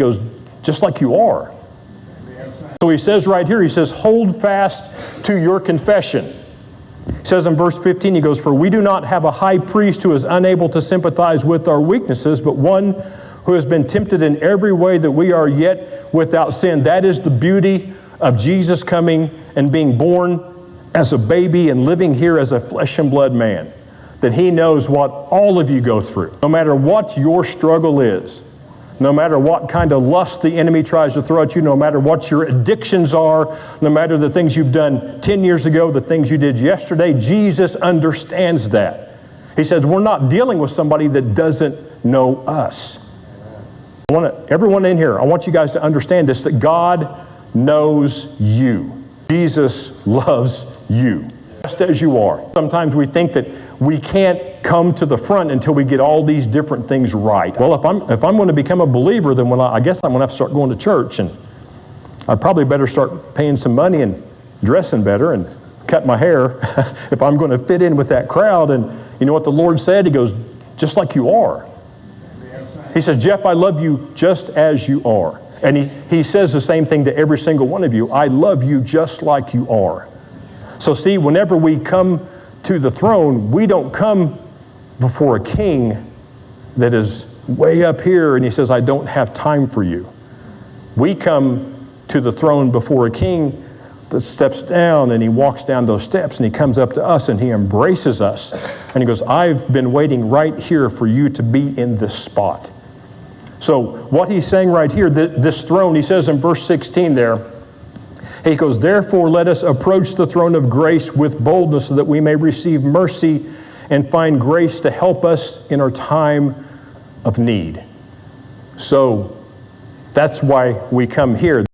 goes, just like you are. So he says right here, he says, hold fast to your confession. He says in verse 15, he goes, for we do not have a high priest who is unable to sympathize with our weaknesses, but one who has been tempted in every way that we are yet without sin. That is the beauty of Jesus coming and being born as a baby and living here as a flesh and blood man. That he knows what all of you go through. No matter what your struggle is, no matter what kind of lust the enemy tries to throw at you, no matter what your addictions are, no matter the things you've done 10 years ago, the things you did yesterday, Jesus understands that. He says, we're not dealing with somebody that doesn't know us. Everyone in here, I want you guys to understand this, that God knows you. Jesus loves you, just as you are. Sometimes we think that we can't come to the front until we get all these different things right. Well, if I'm going to become a believer, then I guess I'm going to have to start going to church, and I probably better start paying some money and dressing better and cut my hair if I'm going to fit in with that crowd. And you know what the Lord said? He goes, just like you are. He says, Geoff, I love you just as you are. And he says the same thing to every single one of you. I love you just like you are. So see, whenever we come to the throne, we don't come before a king that is way up here and he says, I don't have time for you. We come to the throne before a king that steps down, and he walks down those steps and he comes up to us and he embraces us. And he goes, I've been waiting right here for you to be in this spot. So what he's saying right here, this throne, he says in verse 16 there, he goes, therefore let us approach the throne of grace with boldness so that we may receive mercy and find grace to help us in our time of need. So that's why we come here.